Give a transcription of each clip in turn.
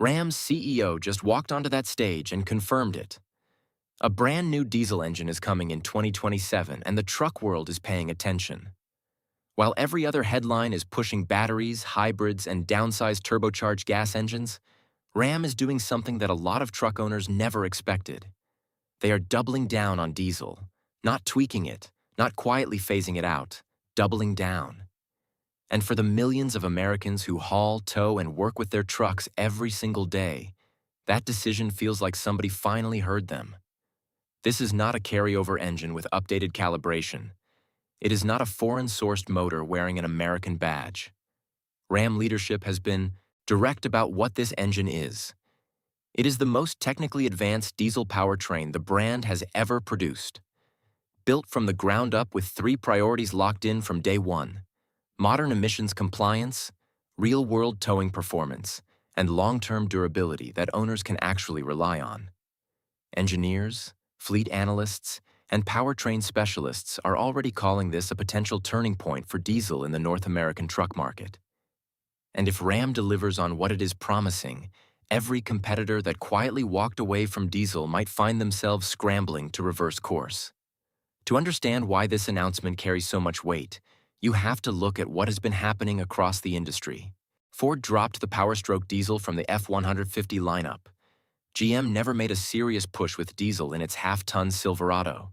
Ram's CEO just walked onto that stage and confirmed it. A brand new diesel engine is coming in 2027, and the truck world is paying attention. While every other headline is pushing batteries, hybrids, and downsized turbocharged gas engines, Ram is doing something that a lot of truck owners never expected. They are doubling down on diesel, not tweaking it, not quietly phasing it out, doubling down. And for the millions of Americans who haul, tow, and work with their trucks every single day, that decision feels like somebody finally heard them. This is not a carryover engine with updated calibration. It is not a foreign-sourced motor wearing an American badge. Ram leadership has been direct about what this engine is. It is the most technically advanced diesel powertrain the brand has ever produced. Built from the ground up with 3 priorities locked in from day one: modern emissions compliance, real-world towing performance, and long-term durability that owners can actually rely on. Engineers, fleet analysts, and powertrain specialists are already calling this a potential turning point for diesel in the North American truck market. And if Ram delivers on what it is promising, every competitor that quietly walked away from diesel might find themselves scrambling to reverse course. To understand why this announcement carries so much weight, you have to look at what has been happening across the industry. Ford dropped the Power-Stroke diesel from the F-150 lineup. GM never made a serious push with diesel in its half-ton Silverado.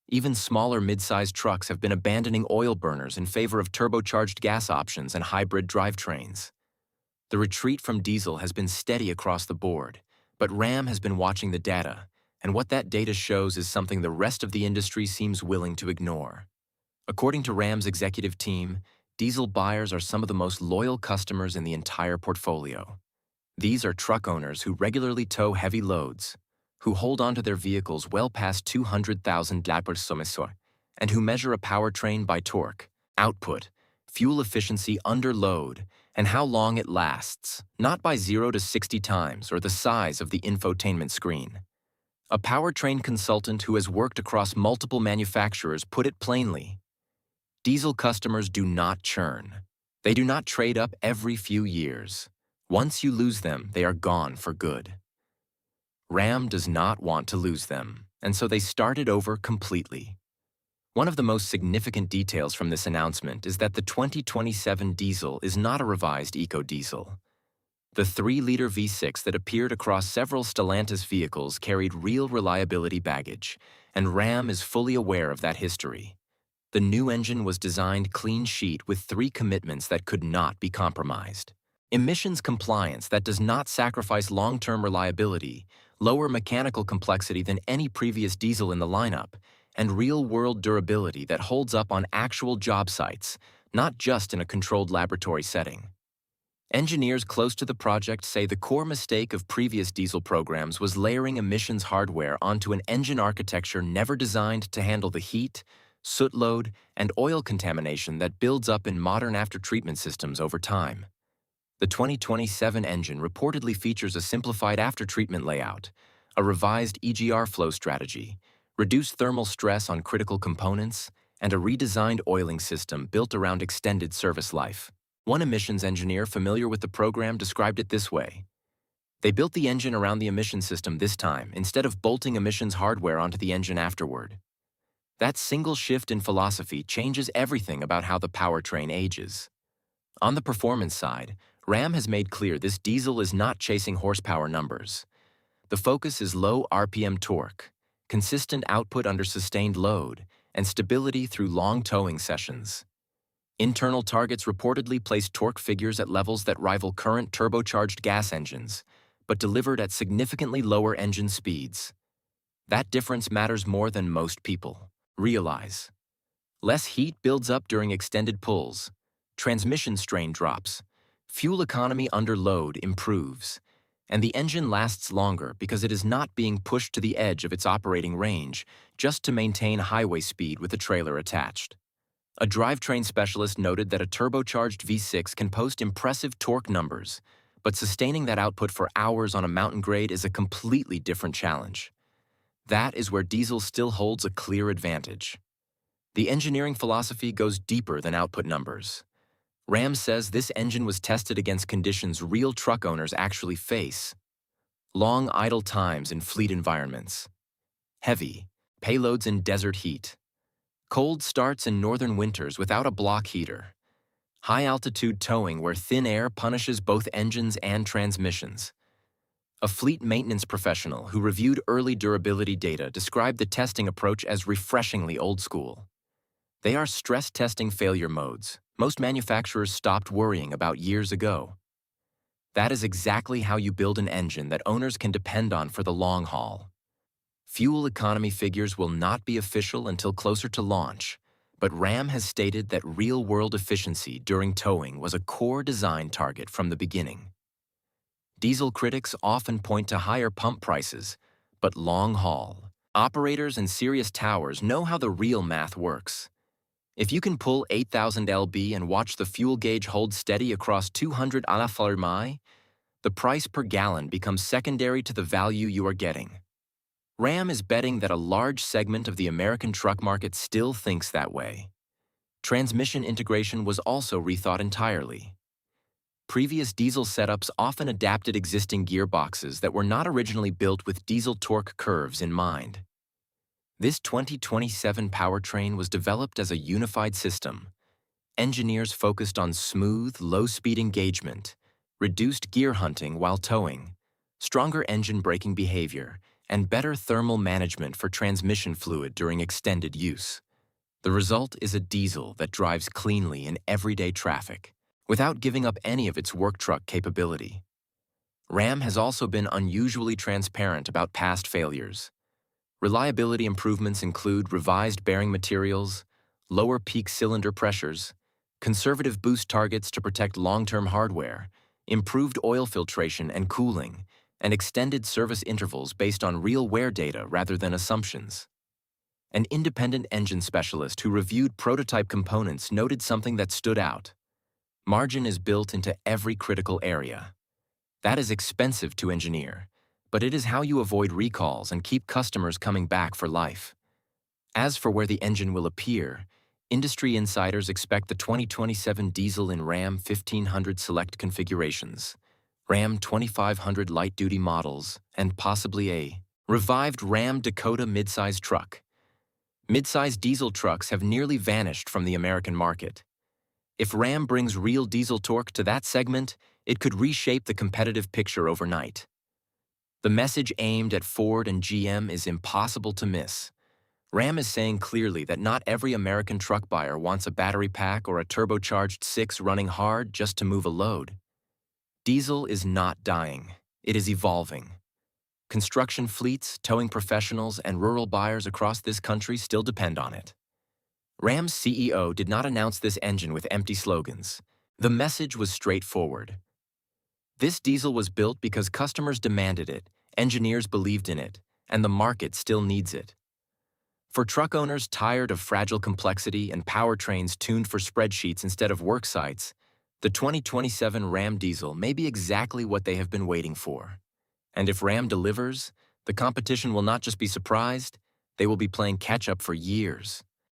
Even smaller mid-sized trucks have been abandoning oil burners in favor of turbocharged gas options and hybrid drivetrains. The retreat from diesel has been steady across the board, but Ram has been watching the data, and what that data shows is something the rest of the industry seems willing to ignore. According to Ram's executive team, diesel buyers are some of the most loyal customers in the entire portfolio. These are truck owners who regularly tow heavy loads, who hold onto their vehicles well past 200,000 km/h, and who measure a powertrain by torque, output, fuel efficiency under load, and how long it lasts, not by 0 to 60 times or the size of the infotainment screen. A powertrain consultant who has worked across multiple manufacturers put it plainly: diesel customers do not churn. They do not trade up every few years. Once you lose them, they are gone for good. Ram does not want to lose them, and so they started over completely. One of the most significant details from this announcement is that the 2027 diesel is not a revised eco-diesel. The 3-liter V6 that appeared across several Stellantis vehicles carried real reliability baggage, and Ram is fully aware of that history. The new engine was designed clean sheet with 3 commitments that could not be compromised: emissions compliance that does not sacrifice long-term reliability, lower mechanical complexity than any previous diesel in the lineup, and real-world durability that holds up on actual job sites, not just in a controlled laboratory setting. Engineers close to the project say the core mistake of previous diesel programs was layering emissions hardware onto an engine architecture never designed to handle the heat, soot load, and oil contamination that builds up in modern after-treatment systems over time. The 2027 engine reportedly features a simplified after-treatment layout, a revised EGR flow strategy, reduced thermal stress on critical components, and a redesigned oiling system built around extended service life. One emissions engineer familiar with the program described it this way: "They built the engine around the emission system this time instead of bolting emissions hardware onto the engine afterward." That single shift in philosophy changes everything about how the powertrain ages. On the performance side, Ram has made clear this diesel is not chasing horsepower numbers. The focus is low RPM torque, consistent output under sustained load, and stability through long towing sessions. Internal targets reportedly place torque figures at levels that rival current turbocharged gas engines, but delivered at significantly lower engine speeds. That difference matters more than most people realize. Less heat builds up during extended pulls, transmission strain drops, fuel economy under load improves, and the engine lasts longer because it is not being pushed to the edge of its operating range just to maintain highway speed with a trailer attached. A drivetrain specialist noted that a turbocharged V6 can post impressive torque numbers, but sustaining that output for hours on a mountain grade is a completely different challenge. That is where diesel still holds a clear advantage. The engineering philosophy goes deeper than output numbers. Ram says this engine was tested against conditions real truck owners actually face: long idle times in fleet environments, heavy payloads in desert heat, cold starts in northern winters without a block heater, high-altitude towing where thin air punishes both engines and transmissions. A fleet maintenance professional who reviewed early durability data described the testing approach as refreshingly old school. They are stress testing failure modes most manufacturers stopped worrying about years ago. That is exactly how you build an engine that owners can depend on for the long haul. Fuel economy figures will not be official until closer to launch, but Ram has stated that real-world efficiency during towing was a core design target from the beginning. Diesel critics often point to higher pump prices, but long-haul operators and serious towers know how the real math works. If you can pull 8,000 lb and watch the fuel gauge hold steady across 200 mi, the price per gallon becomes secondary to the value you are getting. Ram is betting that a large segment of the American truck market still thinks that way. Transmission integration was also rethought entirely. Previous diesel setups often adapted existing gearboxes that were not originally built with diesel torque curves in mind. This 2027 powertrain was developed as a unified system. Engineers focused on smooth, low-speed engagement, reduced gear hunting while towing, stronger engine braking behavior, and better thermal management for transmission fluid during extended use. The result is a diesel that drives cleanly in everyday traffic, without giving up any of its work truck capability. Ram has also been unusually transparent about past failures. Reliability improvements include revised bearing materials, lower peak cylinder pressures, conservative boost targets to protect long-term hardware, improved oil filtration and cooling, and extended service intervals based on real wear data rather than assumptions. An independent engine specialist who reviewed prototype components noted something that stood out. Margin is built into every critical area. That is expensive to engineer, but it is how you avoid recalls and keep customers coming back for life. As for where the engine will appear, industry insiders expect the 2027 diesel in Ram 1500 select configurations, Ram 2500 light-duty models, and possibly a revived Ram Dakota midsize truck. Midsize diesel trucks have nearly vanished from the American market. If Ram brings real diesel torque to that segment, it could reshape the competitive picture overnight. The message aimed at Ford and GM is impossible to miss. Ram is saying clearly that not every American truck buyer wants a battery pack or a turbocharged 6 running hard just to move a load. Diesel is not dying. It is evolving. Construction fleets, towing professionals, and rural buyers across this country still depend on it. Ram's CEO did not announce this engine with empty slogans. The message was straightforward. This diesel was built because customers demanded it, engineers believed in it, and the market still needs it. For truck owners tired of fragile complexity and powertrains tuned for spreadsheets instead of work sites, the 2027 Ram diesel may be exactly what they have been waiting for. And if Ram delivers, the competition will not just be surprised, they will be playing catch-up for years.